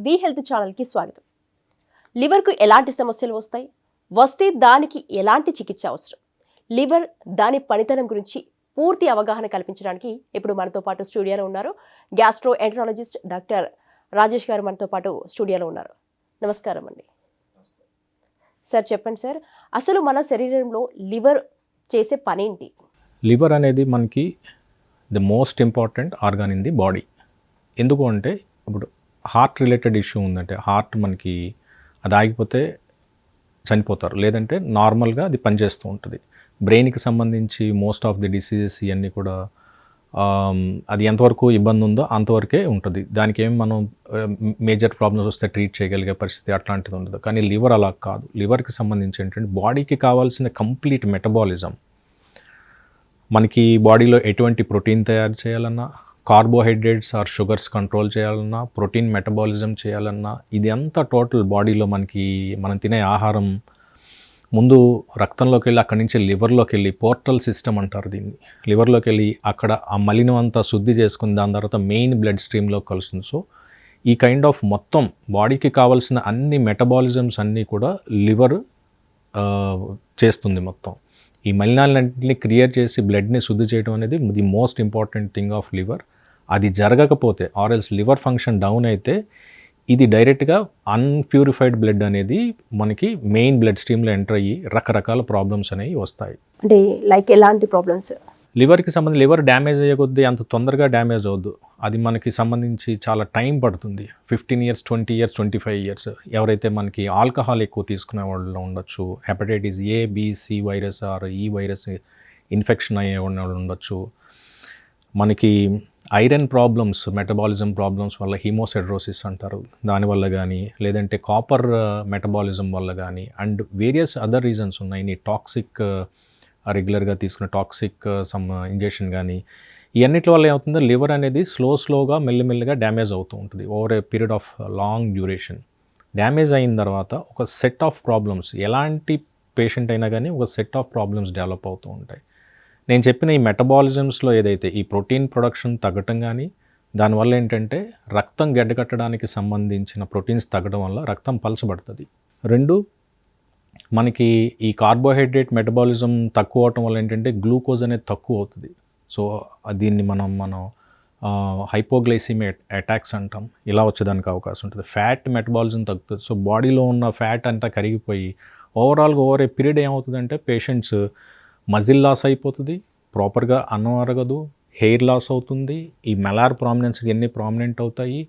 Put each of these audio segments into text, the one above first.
వి health ఛానల్కి స్వాగతం. లివర్కు ఎలాంటి సమస్యలు వస్తాయి, వస్తే దానికి ఎలాంటి చికిత్స అవసరం, లివర్ దాని పనితనం గురించి పూర్తి అవగాహన కల్పించడానికి ఇప్పుడు మనతో పాటు స్టూడియోలో ఉన్నారు గ్యాస్ట్రో ఎంట్రాలజిస్ట్ డాక్టర్ రాజేష్ గారు మనతో పాటు స్టూడియోలో ఉన్నారు. నమస్కారం అండి. సార్ చెప్పండి సార్, అసలు మన శరీరంలో లివర్ చేసే పనేంటి? లివర్ అనేది మనకి the most important organ in the body. ఎందుకు అంటే ఇప్పుడు హార్ట్ రిలేటెడ్ ఇష్యూ ఉందంటే హార్ట్ మనకి అది ఆగిపోతే చనిపోతారు, లేదంటే నార్మల్గా అది పనిచేస్తూ ఉంటుంది. బ్రెయిన్కి సంబంధించి మోస్ట్ ఆఫ్ ది డిసీజెస్ ఇవన్నీ కూడా అది ఎంతవరకు ఇబ్బంది ఉందో అంతవరకే ఉంటుంది. దానికి ఏమి మనం మేజర్ ప్రాబ్లమ్స్ వస్తే ట్రీట్ చేయగలిగే పరిస్థితి అట్లాంటిది ఉండదు. కానీ లివర్ అలా కాదు. లివర్కి సంబంధించి ఏంటంటే బాడీకి కావాల్సిన కంప్లీట్ మెటబాలిజం, మనకి బాడీలో ఎటువంటి ప్రోటీన్ తయారు చేయాలన్నా, కార్బోహైడ్రేట్స్ ఆర్ షుగర్స్ కంట్రోల్ చేయాలన్నా, ప్రోటీన్ మెటబాలిజం చేయాలన్నా, ఇది అంతా టోటల్ బాడీలో మనకి మనం తినే ఆహారం ముందు రక్తంలోకి వెళ్ళి అక్కడి నుంచి లివర్లోకి వెళ్ళి పోర్టల్ సిస్టమ్ అంటారు దీన్ని. లివర్లోకి వెళ్ళి అక్కడ ఆ మలినం అంతా శుద్ధి చేసుకుని దాని తర్వాత మెయిన్ బ్లడ్ స్ట్రీమ్లోకి కలుస్తుంది. సో ఈ కైండ్ ఆఫ్ మొత్తం బాడీకి కావాల్సిన అన్ని మెటబాలిజమ్స్ అన్నీ కూడా లివర్ చేస్తుంది మొత్తం. ఈ మలినాలన్నింటినీ క్రియేట్ చేసి బ్లడ్ని శుద్ధి చేయడం అనేది the most important thing of liver. అది జరగకపోతే or else liver function down అయితే ఇది డైరెక్ట్గా అన్ప్యూరిఫైడ్ బ్లడ్ అనేది మనకి మెయిన్ బ్లడ్ స్ట్రీమ్లో ఎంటర్ అయ్యి రకరకాల ప్రాబ్లమ్స్ అనేవి వస్తాయి. అంటే లైక్ ఎలాంటి ప్రాబ్లమ్స్? లివర్కి సంబంధించి లివర్ డ్యామేజ్ అయ్యే కొద్దీ అంత తొందరగా డ్యామేజ్ అవ్వద్దు. అది మనకి సంబంధించి చాలా టైం పడుతుంది. 15 years, 20 years, 25 years. ఎవరైతే మనకి ఆల్కహాల్ ఎక్కువ తీసుకునే వాళ్ళు ఉండొచ్చు, hepatitis A, B, C virus or E virus infection అయ్యే వాళ్ళు ఉండొచ్చు, మనకి ఐరన్ ప్రాబ్లమ్స్, మెటబాలిజం ప్రాబ్లమ్స్ వల్ల హీమోసెడ్రోసిస్ అంటారు దానివల్ల కానీ, లేదంటే కాపర్ మెటబాలిజం వల్ల కానీ, అండ్ వేరియస్ అదర్ రీజన్స్ ఉన్నాయి. నీ టాక్సిక్ రెగ్యులర్గా తీసుకున్న టాక్సిక్ సమ్ ఇంజెక్షన్ కానీ, ఇవన్నిటి వల్ల ఏమవుతుందో లివర్ అనేది స్లోగా మెల్లిమెల్లిగా డ్యామేజ్ అవుతూ ఉంటుంది over a period of long duration. Damage అయిన తర్వాత ఒక సెట్ ఆఫ్ ప్రాబ్లమ్స్, ఎలాంటి పేషెంట్ అయినా కానీ ఒక సెట్ ఆఫ్ ప్రాబ్లమ్స్ డెవలప్ అవుతూ ఉంటాయి. నేను చెప్పిన ఈ మెటబాలిజమ్స్లో ఏదైతే ఈ ప్రోటీన్ ప్రొడక్షన్ తగ్గటం కానీ, దానివల్ల ఏంటంటే రక్తం గడ్డకట్టడానికి సంబంధించిన ప్రోటీన్స్ తగ్గడం వల్ల రక్తం పలచబడుతుంది. రెండు, మనకి ఈ కార్బోహైడ్రేట్ మెటబాలిజం తక్కువ అవటం వల్ల ఏంటంటే గ్లూకోజ్ అనేది తక్కువ అవుతుంది. సో దీన్ని మనం హైపోగ్లైసిమియా అటాక్స్ అంటాం. ఇలా వచ్చేదానికి అవకాశం ఉంటుంది. ఫ్యాట్ మెటబాలిజం తగ్గుతుంది. సో బాడీలో ఉన్న ఫ్యాట్ అంతా కరిగిపోయి ఓవరాల్గా ఓవర్ ఏ పీరియడ్ ఏమవుతుందంటే పేషెంట్స్ మజిల్ లాస్ అయిపోతుంది, ప్రాపర్గా అన్నం అరగదు, హెయిర్ లాస్ అవుతుంది, ఈ మెలార్ ప్రామినెన్స్ ఇవన్నీ ప్రామినెంట్ అవుతాయి.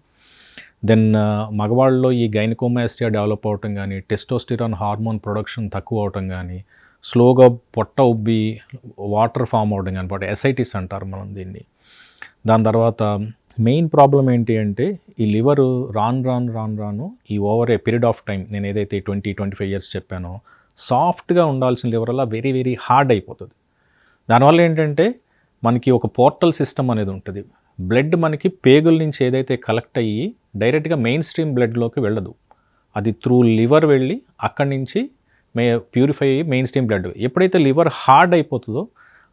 దెన్ మగవాళ్ళలో ఈ గైనకోమాస్టియా డెవలప్ అవటం కానీ, టెస్టోస్టిరాన్ హార్మోన్ ప్రొడక్షన్ తక్కువ అవటం కానీ, స్లోగా పొట్ట ఉబ్బి వాటర్ ఫామ్ అవడం కానీ, బట్ ఎసైటిస్ అంటారు మనం దీన్ని. దాని తర్వాత మెయిన్ ప్రాబ్లం ఏంటి అంటే ఈ లివరు రాను ఈ over a period of time, నేను ఏదైతే 20-25 years చెప్పానో, సాఫ్ట్గా ఉండాల్సిన లివర్ అలా వెరీ వెరీ హార్డ్ అయిపోతుంది. దానివల్ల ఏంటంటే మనకి ఒక పోర్టల్ సిస్టమ్ అనేది ఉంటుంది. బ్లడ్ మనకి పేగుల నుంచి ఏదైతే కలెక్ట్ అయ్యి డైరెక్ట్గా మెయిన్ స్ట్రీమ్ బ్లడ్లోకి వెళ్ళదు. అది త్రూ లివర్ వెళ్ళి అక్కడి నుంచి ప్యూరిఫై అయ్యి మెయిన్ స్ట్రీమ్ బ్లడ్. ఎప్పుడైతే లివర్ హార్డ్ అయిపోతుందో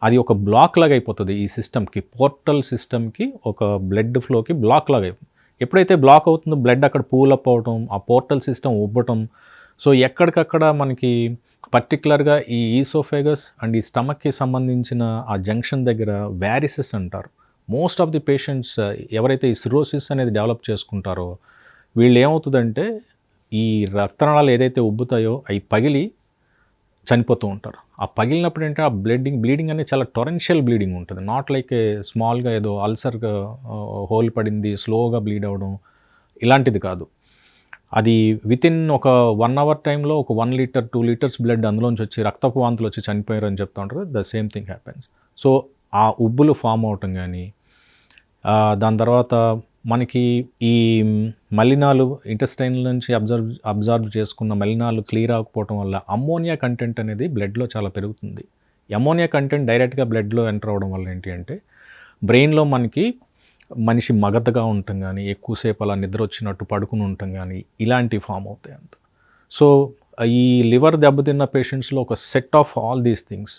అది ఒక బ్లాక్ లాగా అయిపోతుంది. ఈ సిస్టమ్కి, పోర్టల్ సిస్టమ్కి, ఒక బ్లడ్ ఫ్లోకి బ్లాక్ లాగా అయిపోతుంది. ఎప్పుడైతే బ్లాక్ అవుతుందో బ్లడ్ అక్కడ పూలప్ అవటం, ఆ పోర్టల్ సిస్టమ్ ఉబ్బటం. సో ఎక్కడికక్కడ మనకి పర్టికులర్గా ఈ ఈసోఫేగస్ అండ్ ఈ స్టమక్కి సంబంధించిన ఆ జంక్షన్ దగ్గర వ్యారిసెస్ అంటారు. మోస్ట్ ఆఫ్ ది పేషెంట్స్ ఎవరైతే ఈ సిరోసిస్ అనేది డెవలప్ చేసుకుంటారో వీళ్ళు ఏమవుతుందంటే ఈ రక్తనాళాలు ఏదైతే ఉబ్బుతాయో అవి పగిలి చనిపోతూ ఉంటారు. ఆ పగిలినప్పుడు ఏంటంటే ఆ బ్లీడింగ్ అనేది చాలా టొరెన్షియల్ బ్లీడింగ్ ఉంటుంది. నాట్ లైక్ ఏ స్మాల్గా ఏదో అల్సర్గా హోల్ పడింది స్లోగా బ్లీడ్ అవ్వడం ఇలాంటిది కాదు. అది వితిన్ ఒక 1 hour టైంలో ఒక 1 liter 2 liters బ్లడ్ అందులోంచి వచ్చి రక్తపు వాంతులు వచ్చి చనిపోయారు అని చెప్తూ ఉంటారు. The same thing happens. So ఆ ఉబ్బులు ఫామ్ అవటం కానీ, దాని తర్వాత మనకి ఈ మలినాలు ఇంటెస్టైన్ నుంచి అబ్జర్వ్ చేసుకున్న మలినాలు క్లియర్ అవ్వకపోవటం వల్ల అమ్మోనియా కంటెంట్ అనేది బ్లడ్లో చాలా పెరుగుతుంది. అమ్మోనియా కంటెంట్ డైరెక్ట్గా బ్లడ్లో ఎంటర్ అవ్వడం వల్ల ఏంటి అంటే బ్రెయిన్లో మనకి మనిషి మగతగా ఉండటం కానీ, ఎక్కువసేపు అలా నిద్ర వచ్చినట్టు పడుకుని ఉండటం కానీ ఇలాంటివి ఫామ్ అవుతాయి అంత. సో ఈ లివర్ దెబ్బతిన్న పేషెంట్స్లో ఒక set of all these things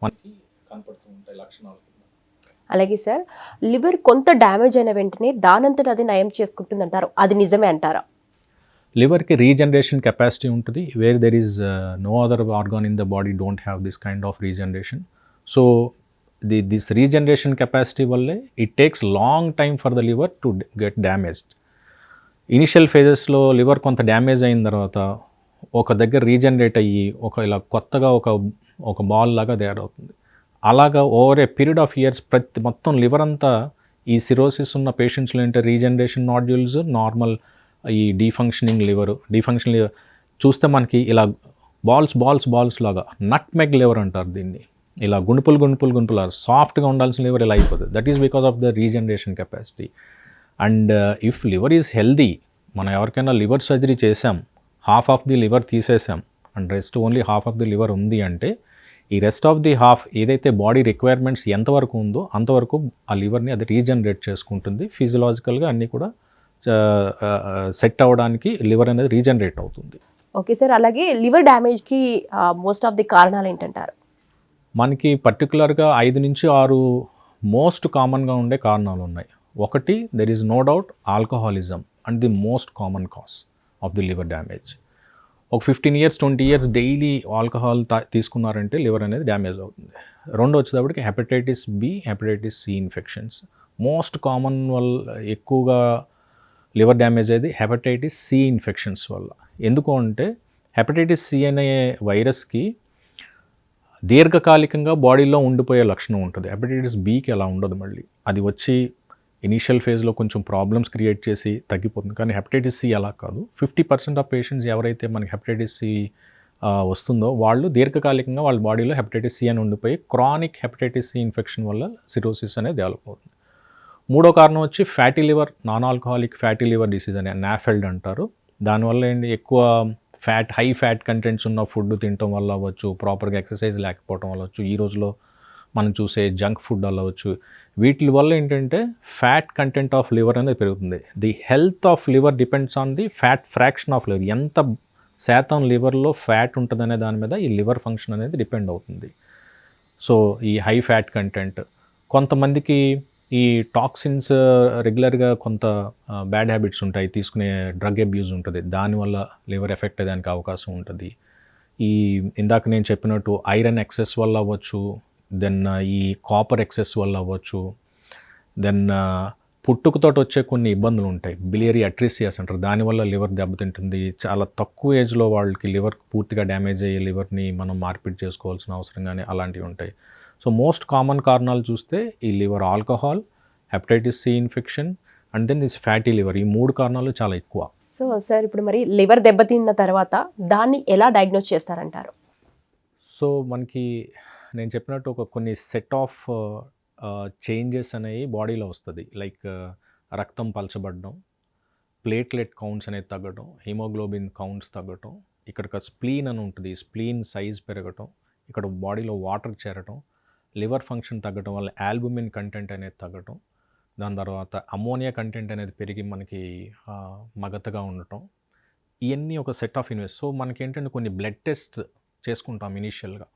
మనకి కనపడుతూ ఉంటాయి లక్షణాలు. అలాగే సార్, లివర్ కొంత డ్యామేజ్ అయిన వెంటనే దానంతట అది నయం చేసుకుంటుంది అంటారు, అది నిజమే అంటారా? లివర్కి రీజనరేషన్ కెపాసిటీ ఉంటుంది, where there is no other organ in the body don't have this kind of regeneration. So this regeneration capacity వల్లే it takes long time for the liver to get damaged. Initial ఫేజెస్లో liver కొంత damage అయిన తర్వాత ఒక దగ్గర regenerate అయ్యి ఇలా కొత్తగా ఒక బాల్ లాగా తయారవుతుంది. అలాగా over a period of years మొత్తం లివర్ అంతా ఈ సిరోసిస్ ఉన్న పేషెంట్స్లో ఏంటంటే రీజనరేషన్ నాడ్యూల్స్, నార్మల్ ఈ డీఫంక్షనింగ్ లివర్ చూస్తే మనకి ఇలా బాల్స్ లాగా నట్ మెగ్ లివర్ అంటారు దీన్ని. ఇలా గుణుపులు సాఫ్ట్గా ఉండాల్సిన లివర్ ఇలా అయిపోతుంది. That is because of the regeneration capacity. And if liver is healthy, మనం ఎవరికైనా లివర్ సర్జరీ చేసాం, హాఫ్ ఆఫ్ ది లివర్ తీసేసాం and rest only half of the liver ఉంది అంటే, ఈ రెస్ట్ ఆఫ్ ది హాఫ్ ఏదైతే బాడీ రిక్వైర్మెంట్స్ ఎంతవరకు ఉందో అంతవరకు ఆ లివర్ని అది రీజనరేట్ చేసుకుంటుంది. ఫిజియలాజికల్గా అన్నీ కూడా సెట్ అవ్వడానికి లివర్ అనేది రీజనరేట్ అవుతుంది. ఓకే సార్, అలాగే లివర్ డ్యామేజ్కి మోస్ట్ ఆఫ్ ది కారణాలు ఏంటంటారు? మనకి పర్టికులర్గా 5 నుంచి 6 మోస్ట్ కామన్గా ఉండే కారణాలు ఉన్నాయి. ఒకటి, there is no doubt alcoholism and the most common cause of the liver damage. ఒక 15 years 20 years డైలీ ఆల్కహాల్ తీసుకున్నారంటే లివర్ అనేది డ్యామేజ్ అవుతుంది. రెండు వచ్చేటప్పటికి hepatitis B, hepatitis C infections. Most common వల్ల ఎక్కువగా లివర్ డ్యామేజ్ అయ్యేది హెపటైటిస్ సి ఇన్ఫెక్షన్స్ వల్ల. ఎందుకు అంటే హెపటైటిస్ సి అనే వైరస్కి దీర్ఘకాలికంగా బాడీలో ఉండిపోయే లక్షణం ఉంటుంది. హెపటైటిస్ బికి అలా ఉండదు. మళ్ళీ అది వచ్చి ఇనీషియల్ ఫేజ్లో కొంచెం ప్రాబ్లమ్స్ క్రియేట్ చేసి తగ్గిపోతుంది. కానీ హెపటైటిస్ సి అలా కాదు. 50% ఆఫ్ పేషెంట్స్ ఎవరైతే మనకి హెపటైటిస్ సి వస్తుందో వాళ్ళు దీర్ఘకాలికంగా వాళ్ళ బాడీలో హెపటైటిస్ సి అని ఉండిపోయి క్రానిక్ హెపటైటిస్ సి ఇన్ఫెక్షన్ వల్ల సిరోసిస్ అనేది డెవలప్ అవుతుంది. మూడో కారణం వచ్చి fatty liver, non alcoholic fatty liver disease అని నాఫెల్డ్ అంటారు. దానివల్ల ఏంటి ఎక్కువ హై ఫ్యాట్ కంటెంట్స్ ఉన్న ఫుడ్ తినటం వల్ల అవ్వచ్చు, ప్రాపర్గా ఎక్సర్సైజ్ లేకపోవడం వల్ల అవ్వచ్చు, ఈ రోజులో మనం చూసే జంక్ ఫుడ్ అవ్వచ్చు. వీటి వల్ల ఏంటంటే ఫ్యాట్ కంటెంట్ ఆఫ్ లివర్ అనేది పెరుగుతుంది. The health of liver depends on the fat fraction of liver. ఎంత శాతం లివర్లో ఫ్యాట్ ఉంటుందనే దాని మీద ఈ లివర్ ఫంక్షన్ అనేది డిపెండ్ అవుతుంది. సో ఈ హై ఫ్యాట్ కంటెంట్, కొంతమందికి ఈ టాక్సిన్స్ రెగ్యులర్గా కొంత బ్యాడ్ హ్యాబిట్స్ ఉంటాయి, తీసుకునే డ్రగ్ అబ్యూజ్ ఉంటుంది, దానివల్ల లివర్ ఎఫెక్ట్ అయ్యేదానికి అవకాశం ఉంటుంది. ఈ ఇందాక నేను చెప్పినట్టు ఐరన్ ఎక్సెస్ వల్ల అవ్వచ్చు, దెన్ ఈ కాపర్ ఎక్సెస్ వల్ల అవ్వచ్చు, దెన్ పుట్టుకతోటి వచ్చే కొన్ని ఇబ్బందులు ఉంటాయి, బిలియరీ అట్రిసియాస్ అంటారు, దానివల్ల లివర్ దెబ్బతింటుంది. చాలా తక్కువ ఏజ్లో వాళ్ళకి లివర్ పూర్తిగా డ్యామేజ్ అయ్యే లివర్ని మనం మార్పిడి చేసుకోవాల్సిన అవసరం కానీ అలాంటివి ఉంటాయి. సో మోస్ట్ కామన్ కారణాలు చూస్తే ఈ liver alcohol, hepatitis C infection and then this fatty liver, ఈ 3 కారణాలు చాలా ఎక్కువ. సో సార్, ఇప్పుడు మరి లివర్ దెబ్బతిన్న తర్వాత దాన్ని ఎలా డయాగ్నోస్ చేస్తారంటారు? సో మనకి నేను చెప్పినట్టు కొన్ని సెట్ ఆఫ్ చేంజెస్ అనేవి బాడీలో వస్తుంది. లైక్ రక్తం పలచబడడం, ప్లేట్లెట్ కౌంట్స్ అనేది తగ్గడం, హిమోగ్లోబిన్ కౌంట్స్ తగ్గటం, ఇక్కడ స్ప్లీన్ అని ఉంటుంది, స్ప్లీన్ సైజ్ పెరగటం, ఇక్కడ బాడీలో వాటర్ చేరటం, లివర్ ఫంక్షన్ తగ్గటం వల్ల ఆల్బుమిన్ కంటెంట్ అనేది తగ్గటం, దాని తర్వాత అమ్మోనియా కంటెంట్ అనేది పెరిగి మనకి మగతగా ఉండటం, ఇవన్నీ ఒక సెట్ ఆఫ్ ఇన్వెస్ట్. సో మనకి ఏంటంటే కొన్ని బ్లడ్ టెస్ట్ చేసుకుంటాం ఇనీషియల్గా.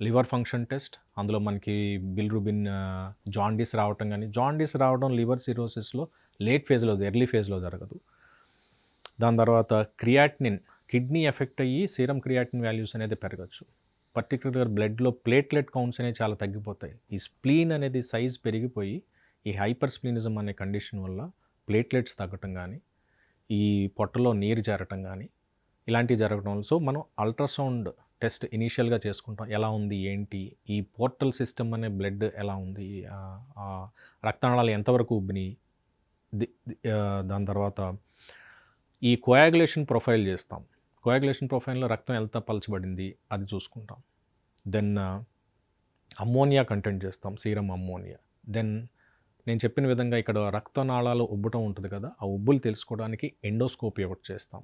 లివర్ ఫంక్షన్ టెస్ట్, అందులో మనకి బిల్రుబిన్, జాండీస్ రావటం, కానీ జాండీస్ రావడం లివర్ సిరోసిస్లో లేట్ ఫేజ్లో, ఎర్లీ ఫేజ్లో జరగదు. దాని తర్వాత క్రియాటినిన్, కిడ్నీ ఎఫెక్ట్ అయ్యి సీరం క్రియాటిన్ వాల్యూస్ అనేది పెరగచ్చు. పర్టికులర్గా బ్లడ్లో ప్లేట్లెట్ కౌంట్స్ అనేవి చాలా తగ్గిపోతాయి. ఈ స్ప్లీన్ అనేది సైజ్ పెరిగిపోయి ఈ హైపర్ స్ప్లీనిజం అనే కండిషన్ వల్ల ప్లేట్లెట్స్ తగ్గటం కానీ, ఈ పొట్టలో నీరు చేరటం కానీ ఇలాంటివి జరగడం వల్ల, సో మనం అల్ట్రాసౌండ్ టెస్ట్ ఇనీషియల్గా చేసుకుంటాం, ఎలా ఉంది ఏంటి, ఈ పోర్టల్ సిస్టమ్ అనే బ్లడ్ ఎలా ఉంది, రక్తనాళాలు ఎంతవరకు ఉబ్బినాయి, దాని తర్వాత ఈ కోయాగులేషన్ ప్రొఫైల్ చేస్తాం. కోయాగులేషన్ ప్రొఫైల్లో రక్తం ఎంత పలచబడింది అది చూసుకుంటాం. దెన్ అమ్మోనియా కంటెంట్ చేస్తాం, సీరం అమ్మోనియా. దెన్ నేను చెప్పిన విధంగా ఇక్కడ రక్తనాళాలు ఉబ్బటం ఉంటుంది కదా, ఆ ఉబ్బులు తెలుసుకోవడానికి ఎండోస్కోపీ ఒకటి చేస్తాం.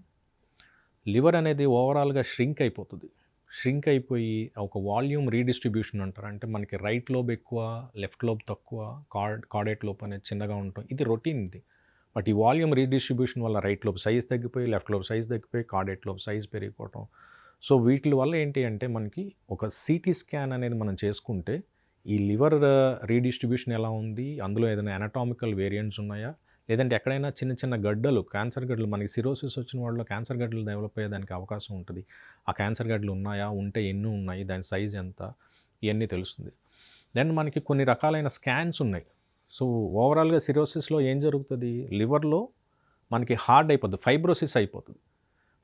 లివర్ అనేది ఓవరాల్గా ష్రింక్ అయిపోతుంది. ష్రింక్ అయిపోయి ఒక వాల్యూమ్ రీడిస్ట్రిబ్యూషన్ అంటారు, అంటే మనకి రైట్ లోబ్ ఎక్కువ, లెఫ్ట్ లోబ్ తక్కువ, కార్డేట్ లోబ్ అనేది చిన్నగా ఉంటాం, ఇది రొటీన్ ఇది. బట్ ఈ వాల్యూమ్ రీడిస్ట్రిబ్యూషన్ వల్ల రైట్ లోబ్ సైజ్ తగ్గిపోయి, లెఫ్ట్ లోబ్ సైజ్ తగ్గిపోయి, కార్డేట్ లోబ్ సైజ్ పెరిగిపోవటం. సో వీటి వల్ల ఏంటి అంటే మనకి ఒక సిటీ స్కాన్ అనేది మనం చేసుకుంటే ఈ లివర్ రీడిస్ట్రిబ్యూషన్ ఎలా ఉంది, అందులో ఏదైనా ఎనటామికల్ వేరియంట్స్ ఉన్నాయా, లేదంటే ఎక్కడైనా చిన్న చిన్న గడ్డలు, క్యాన్సర్ గడ్డలు, మనకి సిరోసిస్ వచ్చిన వాళ్ళలో క్యాన్సర్ గడ్డలు డెవలప్ అయ్యేదానికి అవకాశం ఉంటుంది. ఆ క్యాన్సర్ గడ్డలు ఉన్నాయా, ఉంటే ఎన్ని ఉన్నాయి, దాని సైజ్ ఎంత, ఇవన్నీ తెలుస్తుంది. దెన్ మనకి కొన్ని రకాలైన స్కాన్స్ ఉన్నాయి. సో ఓవరాల్గా సిరోసిస్లో ఏం జరుగుతుంది, లివర్లో మనకి హార్డ్ అయిపోతుంది, ఫైబ్రోసిస్ అయిపోతుంది.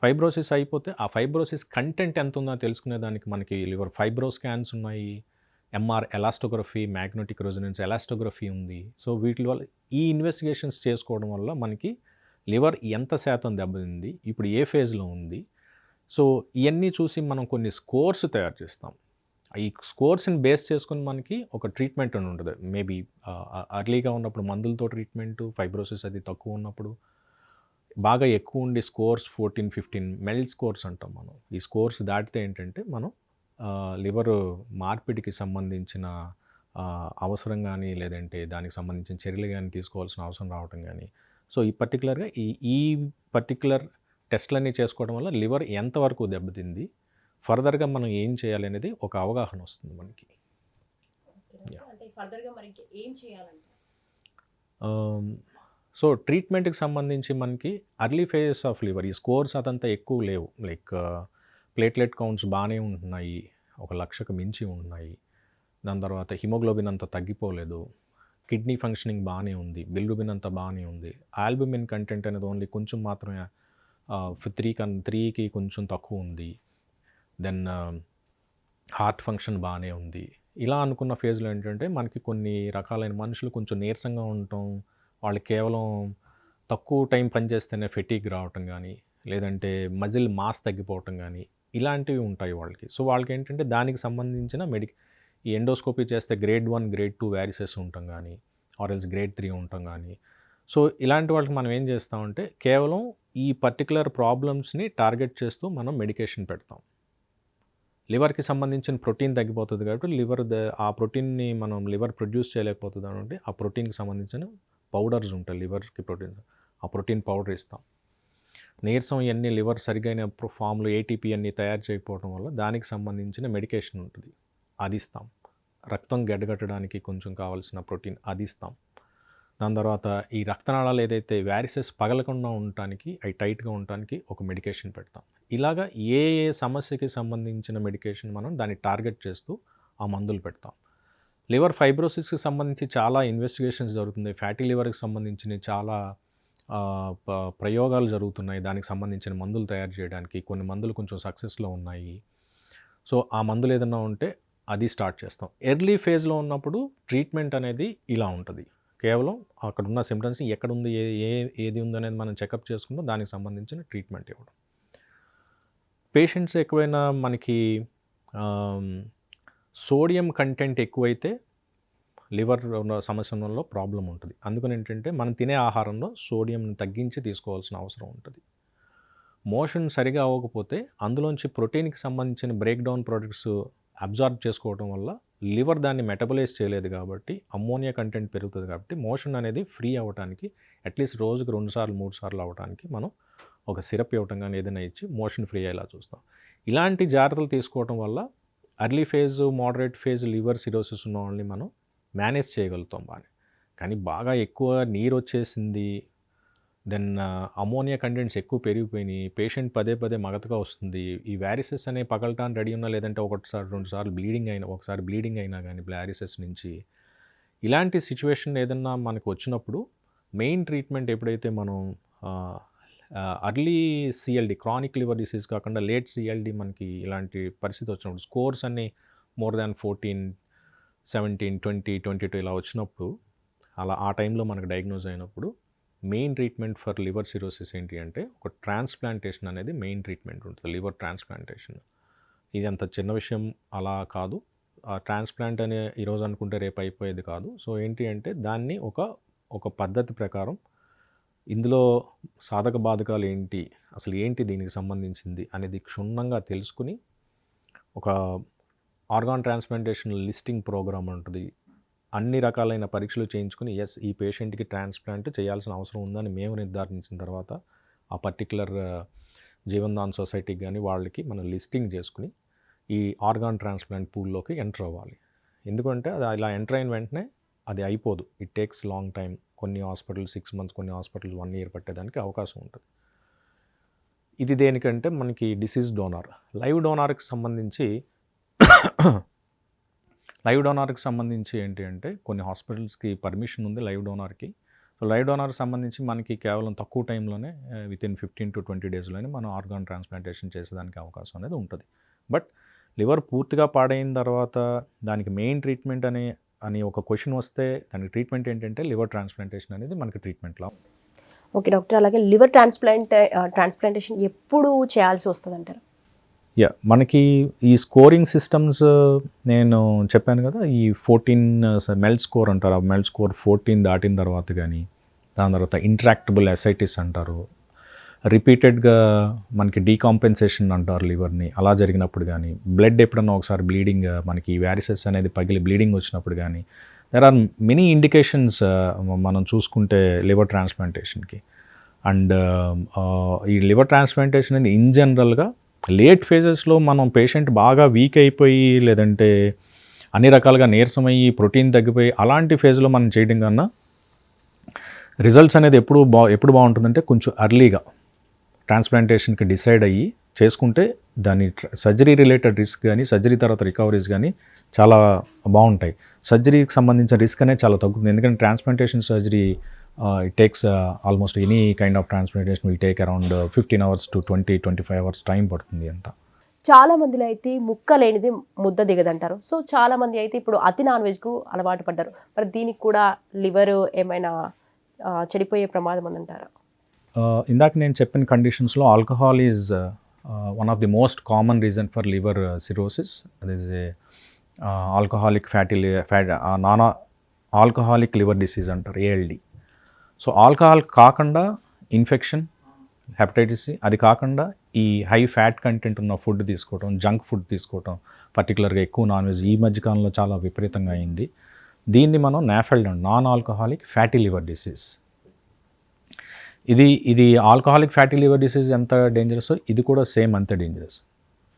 ఫైబ్రోసిస్ అయిపోతే ఆ ఫైబ్రోసిస్ కంటెంట్ ఎంత ఉందో తెలుసుకునేదానికి మనకి లివర్ ఫైబ్రో స్కాన్స్ ఉన్నాయి, MR elastography, magnetic resonance elastography ఉంది. సో వీటి వల్ల ఈ ఇన్వెస్టిగేషన్స్ చేసుకోవడం వల్ల మనకి లివర్ ఎంత శాతం దెబ్బతింది, ఇప్పుడు ఏ ఫేజ్లో ఉంది, సో ఇవన్నీ చూసి మనం కొన్ని స్కోర్స్ తయారు చేస్తాం. ఈ స్కోర్స్ని బేస్ చేసుకుని మనకి ఒక ట్రీట్మెంట్ అని ఉంటుంది. మేబీ అర్లీగా ఉన్నప్పుడు మందులతో ట్రీట్మెంటు, ఫైబ్రోసిస్ అది తక్కువ ఉన్నప్పుడు, బాగా ఎక్కువ ఉండి స్కోర్స్ 14-15 మెల్ట్ స్కోర్స్ అంటాం మనం. ఈ స్కోర్స్ దాటితే ఏంటంటే మనం లివర్ మార్పిడికి సంబంధించిన అవసరం కానీ, లేదంటే దానికి సంబంధించిన చర్యలు కానీ తీసుకోవాల్సిన అవసరం రావటం కానీ. సో ఈ పర్టికులర్గా ఈ పర్టికులర్ టెస్ట్లన్నీ చేసుకోవడం వల్ల లివర్ ఎంతవరకు దెబ్బతింది, ఫర్దర్గా మనం ఏం చేయాలి అనేది ఒక అవగాహన వస్తుంది మనకి. అంటే ఫర్దర్గా మరి ఏం చేయాలంటే సో ట్రీట్మెంట్కి సంబంధించి మనకి అర్లీ ఫేజెస్ ఆఫ్ లివర్ ఈ స్కోర్స్ అదంతా ఎక్కువ లేవు. లైక్ ప్లేట్లెట్ కౌంట్స్ బాగానే ఉంటున్నాయి, 1,00,000కు మించి ఉంటున్నాయి. దాని తర్వాత హిమోగ్లోబిన్ అంత తగ్గిపోలేదు, కిడ్నీ ఫంక్షనింగ్ బాగానే ఉంది, బిల్రుబిన్ అంతా బాగానే ఉంది. ఆల్బుమిన్ కంటెంట్ అనేది ఓన్లీ కొంచెం మాత్రమే 3కి కొంచెం తక్కువ ఉంది. దెన్ హార్ట్ ఫంక్షన్ బాగానే ఉంది. ఇలా అనుకున్న ఫేజ్లో ఏంటంటే మనకి కొన్ని రకాలైన మనుషులు కొంచెం నీరసంగా ఉండటం, వాళ్ళు కేవలం తక్కువ టైం పనిచేస్తేనే ఫెటీగ్ రావటం కానీ, లేదంటే మజిల్ మాస్ తగ్గిపోవటం కానీ, ఇలాంటివి ఉంటాయి వాళ్ళకి. సో వాళ్ళకి ఏంటంటే దానికి సంబంధించిన ఈ ఎండోస్కోపీ చేస్తే గ్రేడ్ 1, గ్రేడ్ 2 వ్యారిసెస్ ఉంటాం కానీ, ఆర్ఎల్స్ గ్రేడ్ 3 ఉంటాం కానీ. సో ఇలాంటి వాళ్ళకి మనం ఏం చేస్తామంటే కేవలం ఈ పర్టికులర్ ప్రాబ్లమ్స్ని టార్గెట్ చేస్తూ మనం మెడికేషన్ పెడతాం. లివర్కి సంబంధించిన ప్రోటీన్ తగ్గిపోతుంది కాబట్టి ఆ ప్రోటీన్ని మనం లివర్ ప్రొడ్యూస్ చేయలేకపోతుంది అంటే ఆ ప్రోటీన్కి సంబంధించిన పౌడర్స్ ఉంటాయి లివర్కి ప్రోటీన్, ఆ ప్రోటీన్ పౌడర్ ఇస్తాం. నీరసం ఇవన్నీ లివర్ సరిగైన ఫామ్లో ఏటీపీ అన్నీ తయారు చేయకపోవడం వల్ల దానికి సంబంధించిన మెడికేషన్ ఉంటుంది, అది ఇస్తాం. రక్తం గడ్డగట్టడానికి కొంచెం కావాల్సిన ప్రోటీన్ అది ఇస్తాం. దాని తర్వాత ఈ రక్తనాళాలు ఏదైతే వ్యారిసెస్ పగలకుండా ఉండటానికి, అవి టైట్గా ఉండటానికి ఒక మెడికేషన్ పెడతాం. ఇలాగా ఏ సమస్యకి సంబంధించిన మెడికేషన్ మనం దాన్ని టార్గెట్ చేస్తూ ఆ మందులు పెడతాం. లివర్ ఫైబ్రోసిస్కి సంబంధించి చాలా ఇన్వెస్టిగేషన్స్ జరుగుతుంది, ఫ్యాటీ లివర్కి సంబంధించిన చాలా ప్రయోగాలు జరుగుతున్నాయి. దానికి సంబంధించిన మందులు తయారు చేయడానికి కొన్ని మందులు కొంచెం సక్సెస్లో ఉన్నాయి. సో ఆ మందులు ఏదైనా ఉంటే అది స్టార్ట్ చేస్తాం. ఎర్లీ ఫేజ్లో ఉన్నప్పుడు ట్రీట్మెంట్ అనేది ఇలా ఉంటుంది. కేవలం అక్కడ ఉన్న సిమ్టమ్స్ ఎక్కడుంది, ఏది ఉందనేది మనం చెకప్ చేసుకుంటాం, దానికి సంబంధించిన ట్రీట్మెంట్ ఇవ్వడం. పేషెంట్స్ ఎక్కువైనా మనకి సోడియం కంటెంట్ ఎక్కువైతే లివర్ సమస్యలలో ప్రాబ్లం ఉంటుంది. అందుకని ఏంటంటే మనం తినే ఆహారంలో సోడియంని తగ్గించి తీసుకోవాల్సిన అవసరం ఉంటుంది. మోషన్ సరిగా అవ్వకపోతే అందులోంచి ప్రోటీన్కి సంబంధించిన బ్రేక్ డౌన్ ప్రోడక్ట్స్ అబ్జార్బ్ చేసుకోవడం వల్ల లివర్ దాన్ని మెటబలైజ్ చేయలేదు కాబట్టి అమ్మోనియా కంటెంట్ పెరుగుతుంది. కాబట్టి మోషన్ అనేది ఫ్రీ అవ్వడానికి అట్లీస్ట్ రోజుకు 2 సార్లు 3 సార్లు అవ్వడానికి మనం ఒక సిరప్ ఇవ్వటం కానీ ఏదైనా ఇచ్చి మోషన్ ఫ్రీ అయ్యేలా చూస్తాం. ఇలాంటి జాగ్రత్తలు తీసుకోవడం వల్ల early phase, moderate phase liver cirrhosis ఉన్న వాళ్ళని మనం మేనేజ్ చేయగలుగుతాం బాగా. కానీ బాగా ఎక్కువ నీరు వచ్చేసింది, దెన్ అమోనియా కంటెంట్స్ ఎక్కువ పెరిగిపోయినాయి, పేషెంట్ పదే పదే మగతగా వస్తుంది, ఈ వ్యారిసెస్ అనే పగలటానికి రెడీ ఉన్నా, లేదంటే 1-2 సార్లు ఒకసారి బ్లీడింగ్ అయినా కానీ వ్యారిసెస్ నుంచి, ఇలాంటి సిచ్యువేషన్ ఏదన్నా మనకు వచ్చినప్పుడు మెయిన్ ట్రీట్మెంట్ ఎప్పుడైతే మనం అర్లీ సిఎల్డి, క్రానిక్ లివర్ డిసీజ్ కాకుండా లేట్ సిఎల్డి మనకి ఇలాంటి పరిస్థితి వచ్చినప్పుడు, స్కోర్స్ అన్నీ మోర్ దాన్ 14, 17, 20, 22 ఇలా వచ్చినప్పుడు, అలా ఆ టైంలో మనకు డయాగ్నోజ్ అయినప్పుడు main treatment for liver cirrhosis ఏంటి అంటే ఒక ట్రాన్స్ప్లాంటేషన్ అనేది మెయిన్ ట్రీట్మెంట్ ఉంటుంది, లివర్ ట్రాన్స్ప్లాంటేషన్. ఇది అంత చిన్న విషయం అలా కాదు. ఆ ట్రాన్స్ప్లాంట్ అనే ఈరోజు అనుకుంటే రేపు అయిపోయేది కాదు. సో ఏంటి అంటే దాన్ని ఒక పద్ధతి ప్రకారం ఇందులో సాధక బాధకాలు ఏంటి, అసలు ఏంటి దీనికి సంబంధించింది అనేది క్షుణ్ణంగా తెలుసుకుని ఒక ఆర్గాన్ ట్రాన్స్ప్లాంటేషన్ లిస్టింగ్ ప్రోగ్రామ్ ఉంటుంది. అన్ని రకాలైన పరీక్షలు చేయించుకుని ఈ పేషెంట్కి ట్రాన్స్ప్లాంట్ చేయాల్సిన అవసరం ఉందని మేము నిర్ధారించిన తర్వాత ఆ పర్టికులర్ జీవన్దాన్ సొసైటీకి కానీ వాళ్ళకి మనం లిస్టింగ్ చేసుకుని ఈ ఆర్గాన్ ట్రాన్స్ప్లాంట్ పూల్లోకి ఎంటర్ అవ్వాలి. ఎందుకంటే అది ఇలా ఎంటర్ అయిన వెంటనే అది అయిపోదు, ఇట్ టేక్స్ లాంగ్ టైం, కొన్ని హాస్పిటల్స్ 6 మంత్స్, కొన్ని హాస్పిటల్స్ 1 year పట్టేదానికి అవకాశం ఉంటుంది. ఇది దేనికంటే మనకి డిసీజ్ డోనార్. లైవ్ డోనార్కి సంబంధించి ఏంటి అంటే కొన్ని హాస్పిటల్స్కి పర్మిషన్ ఉంది లైవ్ డోనార్కి. సో లైవ్ డోనార్కి సంబంధించి మనకి కేవలం తక్కువ టైంలోనే వితిన్ 15 to 20 daysలోనే మనం ఆర్గాన్ ట్రాన్స్ప్లాంటేషన్ చేసేదానికి అవకాశం అనేది ఉంటుంది. బట్ లివర్ పూర్తిగా పాడైన తర్వాత దానికి మెయిన్ ట్రీట్మెంట్ అని ఒక క్వశ్చన్ వస్తే దానికి ట్రీట్మెంట్ ఏంటంటే లివర్ ట్రాన్స్ప్లాంటేషన్ అనేది మనకి ట్రీట్మెంట్లో. ఓకే డాక్టర్, అలాగే లివర్ ట్రాన్స్ప్లాంటేషన్ ఎప్పుడు చేయాల్సి వస్తుంది అంటారు? మనకి ఈ స్కోరింగ్ సిస్టమ్స్ నేను చెప్పాను కదా, ఈ 14 మెల్ట్ స్కోర్ అంటారు. ఆ మెల్ట్ స్కోర్ 14 దాటిన తర్వాత కానీ, దాని తర్వాత ఇంట్రాక్టబుల్ అసైటిస్ అంటారు, రిపీటెడ్గా మనకి డీకాంపెన్సేషన్ అంటారు లివర్ని, అలా జరిగినప్పుడు కానీ, బ్లడ్ ఎప్పుడన్నా ఒకసారి బ్లీడింగ్ మనకి వ్యారిసెస్ అనేది పగిలి బ్లీడింగ్ వచ్చినప్పుడు కానీ, దెర్ ఆర్ మెనీ ఇండికేషన్స్ మనం చూసుకుంటే లివర్ ట్రాన్స్ప్లాంటేషన్కి. అండ్ ఈ లివర్ ట్రాన్స్ప్లాంటేషన్ అనేది ఇన్ జనరల్గా లేట్ ఫేజెస్లో మనం పేషెంట్ బాగా వీక్ అయిపోయి, లేదంటే అన్ని రకాలుగా నీరసమయ్యి ప్రోటీన్ తగ్గిపోయి అలాంటి ఫేజ్లో మనం చేయడం కన్నా రిజల్ట్స్ అనేది ఎప్పుడు బాగుంటుందంటే కొంచెం అర్లీగా ట్రాన్స్ప్లాంటేషన్కి డిసైడ్ అయ్యి చేసుకుంటే దాని సర్జరీ రిలేటెడ్ రిస్క్ కానీ, సర్జరీ తర్వాత రికవరీస్ కానీ చాలా బాగుంటాయి. సర్జరీకి సంబంధించిన రిస్క్ అనేది చాలా తగ్గుతుంది. ఎందుకంటే transplantation surgery it takes almost any kind of transplantation will take around 15 hours to 20-25 hours time పడుతుంది అంతా. చాలా మందిలో అయితే ముక్క లేనిది ముద్ద దిగదంటారు. సో చాలా మంది అయితే ఇప్పుడు అతి నాన్ వెజ్కు అలవాటు పడ్డారు. మరి దీనికి కూడా లివర్ ఏమైనా చెడిపోయే ప్రమాదం ఉందంటారా? ఇందాక నేను చెప్పిన కండిషన్స్లో alcohol is one of the most common reason for liver cirrhosis. That is a non alcoholic liver disease అంటారు, ALD. సో ఆల్కహాల్ కాకుండా ఇన్ఫెక్షన్, హెపటైటిస్ సి, అది కాకుండా ఈ హై ఫ్యాట్ కంటెంట్ ఉన్న ఫుడ్ తీసుకోవటం, జంక్ ఫుడ్ తీసుకోవటం, పర్టికులర్గా ఎక్కువ నాన్ వెజ్ ఈ మధ్యకాలంలో చాలా విపరీతంగా అయింది. దీన్ని మనం NAFLD non alcoholic fatty liver disease. ఇది ఆల్కహాలిక్ ఫ్యాటీ లివర్ డిసీజ్ ఎంత డేంజరస్, ఇది కూడా సేమ్ అంతే డేంజరస్.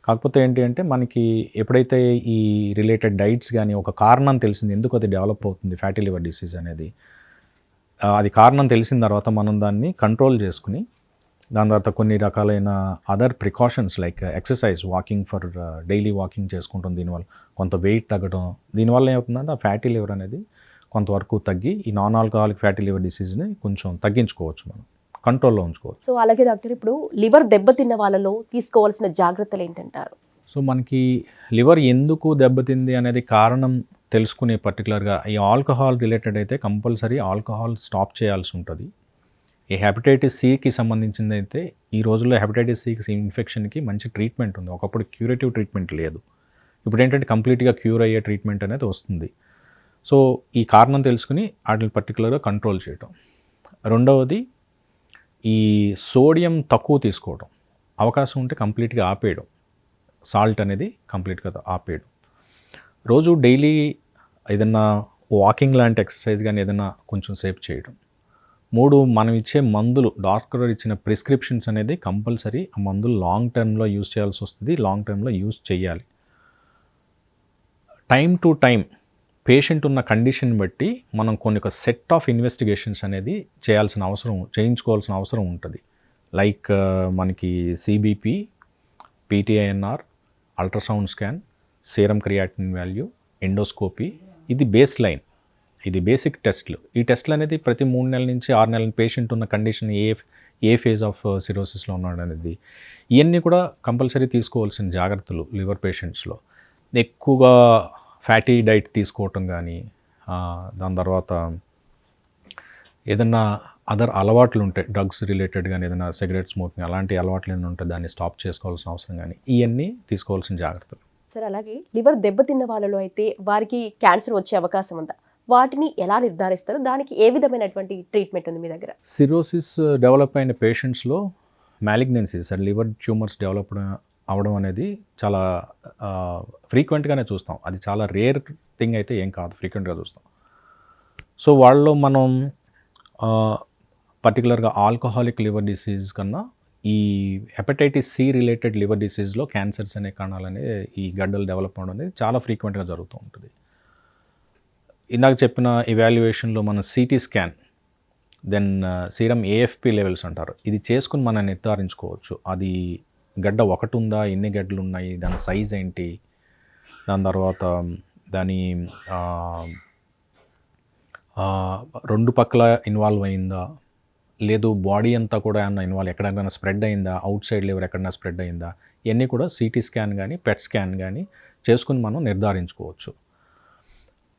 కాకపోతే ఏంటి అంటే మనకి ఎప్పుడైతే ఈ రిలేటెడ్ డైట్స్ కానీ ఒక కారణం తెలిసింది ఎందుకు అది డెవలప్ అవుతుంది ఫ్యాటీ లివర్ డిసీజ్ అనేది, అది కారణం తెలిసిన తర్వాత మనం దాన్ని కంట్రోల్ చేసుకుని దాని తర్వాత కొన్ని రకాలైన other precautions like exercise, walking for daily walking చేసుకుంటాం. దీనివల్ల కొంత వెయిట్ తగ్గడం, దీనివల్ల ఏమవుతుందంటే ఆ ఫ్యాటీ లివర్ అనేది కొంతవరకు తగ్గి ఈ నాన్ ఆల్కహాలిక్ ఫ్యాటీ లివర్ డిసీజ్ని కొంచెం తగ్గించుకోవచ్చు, మనం కంట్రోల్లో ఉంచుకోవచ్చు. సో అలాగే డాక్టర్, ఇప్పుడు లివర్ దెబ్బతిన్న వాళ్ళలో తీసుకోవాల్సిన జాగ్రత్తలు ఏంటంటారు? సో మనకి లివర్ ఎందుకు దెబ్బతింది అనేది కారణం తెలుసుకునే పర్టికులర్గా ఈ ఆల్కహాల్ రిలేటెడ్ అయితే కంపల్సరీ ఆల్కహాల్ స్టాప్ చేయాల్సి ఉంటుంది. ఈ హెపటైటిస్ సికి సంబంధించింది అయితే ఈ రోజుల్లో హెపటైటిస్ సికి ఇన్ఫెక్షన్కి మంచి ట్రీట్మెంట్ ఉంది. ఒకప్పుడు క్యూరేటివ్ ట్రీట్మెంట్ లేదు, ఇప్పుడు ఏంటంటే కంప్లీట్గా క్యూర్ అయ్యే ట్రీట్మెంట్ అనేది వస్తుంది. సో ఈ కారణం తెలుసుకుని వాటిని పర్టికులర్గా కంట్రోల్ చేయటం. రెండవది ఈ సోడియం తక్కువ తీసుకోవడం, అవకాశం ఉంటే కంప్లీట్గా ఆపేయడం, సాల్ట్ అనేది కంప్లీట్గా ఆపేయడం. రోజు డైలీ ఏదన్నా వాకింగ్ లాంటి ఎక్సర్సైజ్ కానీ ఏదైనా కొంచెం సేపు చేయడం. 3, మనం ఇచ్చే మందులు, డాక్టర్ ఇచ్చిన ప్రిస్క్రిప్షన్స్ అనేది కంపల్సరీ ఆ మందులు లాంగ్ టర్మ్లో యూజ్ చేయాల్సి వస్తుంది, లాంగ్ టర్మ్లో యూజ్ చేయాలి. టైం టు టైం పేషెంట్ ఉన్న కండిషన్ బట్టి మనం కొన్ని ఒక సెట్ ఆఫ్ ఇన్వెస్టిగేషన్స్ అనేది చేయించుకోవాల్సిన అవసరం ఉంటుంది. లైక్ మనకి CBP, PTINR, ultrasound scan, serum creatinine value, endoscopy, ఇది బేస్ లైన్, ఇది బేసిక్ టెస్ట్లు. ఈ టెస్ట్లు అనేది ప్రతి 3 నెలల నుంచి 6 నెలల పేషెంట్ ఉన్న కండిషన్ ఏ ఫేజ్ ఆఫ్ సిరోసిస్లో ఉన్నాడు అనేది, ఇవన్నీ కూడా కంపల్సరీ తీసుకోవాల్సిన జాగ్రత్తలు. లివర్ పేషెంట్స్లో ఎక్కువగా ఫ్యాటీ డైట్ తీసుకోవటం కానీ, దాని తర్వాత ఏదన్నా అదర్ అలవాట్లు ఉంటాయి డ్రగ్స్ రిలేటెడ్ కానీ, ఏదైనా సిగరెట్ స్మోకింగ్ అలాంటి అలవాట్లు ఏమైనా ఉంటే దాన్ని స్టాప్ చేసుకోవాల్సిన అవసరం కానీ, ఇవన్నీ తీసుకోవాల్సిన జాగ్రత్తలు. సార్ అలాగే లివర్ దెబ్బతిన్న వాళ్ళలో అయితే వారికి క్యాన్సర్ వచ్చే అవకాశం ఉందా? వాటిని ఎలా నిర్ధారిస్తారు? దానికి ఏ విధమైనటువంటి ట్రీట్మెంట్ ఉంది మీ దగ్గర? సిరోసిస్ డెవలప్ అయిన పేషెంట్స్లో మ్యాలిగ్నెన్సీస్, లివర్ ట్యూమర్స్ డెవలప్ అవడం అనేది చాలా ఫ్రీక్వెంట్గానే చూస్తాం. అది చాలా రేర్ థింగ్ అయితే ఏం కాదు, ఫ్రీక్వెంట్గా చూస్తాం. సో వాళ్ళలో మనం పర్టికులర్గా ఆల్కహాలిక్ లివర్ డిసీజ్ కన్నా ఈ హెపటైటిస్ సి రిలేటెడ్ లివర్ డిసీజ్లో క్యాన్సర్స్ అనే కణాలు అనేది ఈ గడ్డలు డెవలప్ అవడం అనేది చాలా ఫ్రీక్వెంట్గా జరుగుతూ ఉంటుంది. ఇందాక చెప్పిన ఇవాల్యుయేషన్లో మన CT scan then serum AFP levels అంటారు. ఇది చేసుకుని మనం నిర్ధారించుకోవచ్చు అది గడ్డ ఒకటి ఉందా, ఎన్ని గడ్డలు ఉన్నాయి, దాని సైజ్ ఏంటి, దాని తర్వాత దాని రెండు పక్కల ఇన్వాల్వ్ అయిందా, లేదు బాడీ అంతా కూడా ఏమన్నా ఇన్వాల్వ్ ఎక్కడైనా స్ప్రెడ్ అయిందా, అవుట్ సైడ్ లివర్ ఎక్కడైనా స్ప్రెడ్ అయిందా, ఇవన్నీ కూడా సిటీ స్కాన్ కానీ పెట్ స్కాన్ కానీ చేసుకుని మనం నిర్ధారించుకోవచ్చు.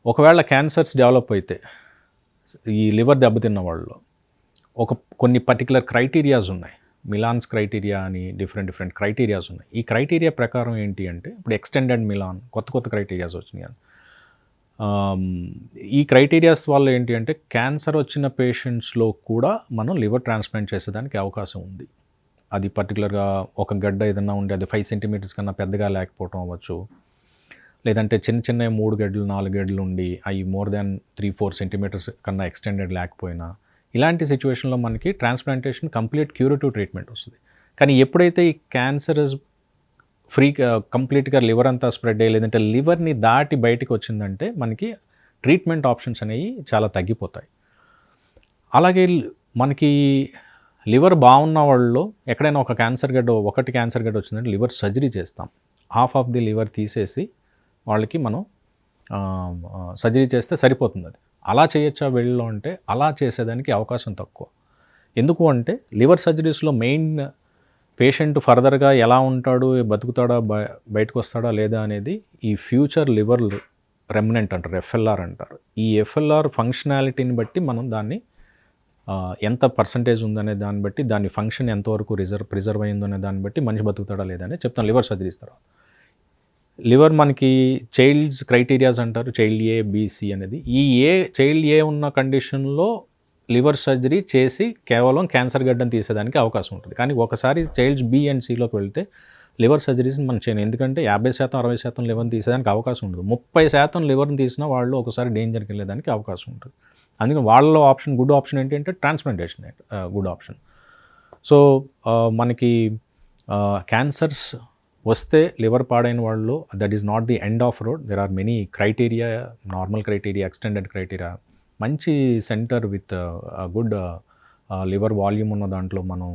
ఒకవేళ క్యాన్సర్స్ డెవలప్ అయితే ఈ లివర్ దెబ్బతిన్న వాళ్ళలో కొన్ని పర్టికులర్ క్రైటీరియాస్ ఉన్నాయి. మిలాన్స్ క్రైటీరియా అని డిఫరెంట్ క్రైటీరియాస్ ఉన్నాయి. ఈ క్రైటీరియా ప్రకారం ఏంటి అంటే ఇప్పుడు ఎక్స్టెండెడ్ మిలాన్ కొత్త క్రైటీరియాస్ వచ్చినాయి. ఈ క్రైటీరియాస్ వల్ల ఏంటి అంటే క్యాన్సర్ వచ్చిన పేషెంట్స్లో కూడా మనం లివర్ ట్రాన్స్ప్లాంట్ చేసేదానికి అవకాశం ఉంది. అది పర్టికులర్గా ఒక గడ్డ ఏదైనా ఉండి అది 5 సెంటీమీటర్స్ కన్నా పెద్దగా లేకపోవడం అవ్వచ్చు, లేదంటే చిన్న 3 గడ్డలు 4 గడ్డలు ఉండి అవి మోర్ దాన్ 3-4 సెంటీమీటర్స్ కన్నా ఎక్స్టెండెడ్ లేకపోయినా, ఇలాంటి సిచ్యువేషన్లో మనకి ట్రాన్స్ప్లాంటేషన్ కంప్లీట్ క్యూరేటివ్ ట్రీట్మెంట్ వస్తుంది. కానీ ఎప్పుడైతే ఈ క్యాన్సర్ కంప్లీట్గా లివర్ అంతా స్ప్రెడ్ అయ్యి లేదంటే లివర్ని దాటి బయటికి వచ్చిందంటే మనకి ట్రీట్మెంట్ ఆప్షన్స్ అనేవి చాలా తగ్గిపోతాయి. అలాగే మనకి లివర్ బాగున్న వాళ్ళలో ఎక్కడైనా ఒకటి క్యాన్సర్ గడ్డ వచ్చిందంటే లివర్ సర్జరీ చేస్తాం. హాఫ్ ఆఫ్ ది లివర్ తీసేసి వాళ్ళకి మనం సర్జరీ చేస్తే సరిపోతుంది. అది అలా చేయొచ్చా వీళ్ళలో అంటే అలా చేసేదానికి అవకాశం తక్కువ. ఎందుకు అంటే లివర్ సర్జరీస్లో మెయిన్ పేషెంట్ ఫర్దర్గా ఎలా ఉంటాడు, బతుకుతాడా, బయటకు వస్తాడా లేదా అనేది ఈ ఫ్యూచర్ లివర్ రెమినెంట్ అంటారు, ఎఫ్ఎల్ఆర్ అంటారు. ఈ ఎఫ్ఎల్ఆర్ ఫంక్షనాలిటీని బట్టి మనం దాన్ని ఎంత పర్సంటేజ్ ఉందనే దాన్ని బట్టి, దాని ఫంక్షన్ ఎంతవరకు ప్రిజర్వ్ అయిందనే దాన్ని బట్టి మనిషి బతుకుతాడా లేదా అని చెప్తాను లివర్ సర్జరీస్ తర్వాత. లివర్ మనకి చైల్డ్స్ క్రైటీరియాస్ అంటారు, చైల్డ్ ఏ, బీసీ అనేది. ఈ చైల్డ్ ఏ ఉన్న కండిషన్లో లివర్ సర్జరీ చేసి కేవలం క్యాన్సర్ గడ్డను తీసేదానికి అవకాశం ఉంటుంది. కానీ ఒకసారి చైల్డ్స్ బి అండ్ సిలోకి వెళ్తే లివర్ సర్జరీస్ మనం చేయను. ఎందుకంటే 50% 60% లివర్ని తీసేదానికి అవకాశం ఉంటుంది. 30% లివర్ని తీసినా వాళ్ళు ఒకసారి డేంజర్కి వెళ్ళేదానికి అవకాశం ఉంటుంది. అందుకని వాళ్ళలో గుడ్ ఆప్షన్ ఏంటంటే ట్రాన్స్ప్లాంటేషన్ గుడ్ ఆప్షన్. సో మనకి క్యాన్సర్స్ వస్తే లివర్ పాడైన వాళ్ళు that is not the end of road. There are many criteria, normal criteria, extended criteria. మంచి centre with good liver volume ఉన్న దాంట్లో మనం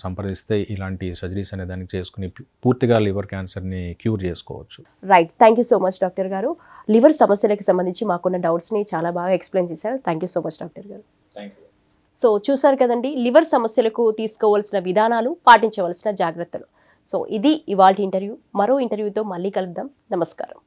సంప్రదిస్తే ఇలాంటి సర్జరీస్ అనే దానికి చేసుకుని పూర్తిగా లివర్ క్యాన్సర్ని క్యూర్ చేసుకోవచ్చు. Right, thank you so much doctor గారు. లివర్ సమస్యలకు సంబంధించి మాకున్న డౌట్స్ని చాలా బాగా ఎక్స్ప్లెయిన్ చేశారు. Thank you so much doctor గారు. సో చూసారు కదండి, లివర్ సమస్యలకు తీసుకోవాల్సిన విధానాలు, పాటించవలసిన జాగ్రత్తలు. సో ఇది ఇవాల్టి ఇంటర్వ్యూ. మరో ఇంటర్వ్యూతో మళ్ళీ కలుద్దాం. నమస్కారం.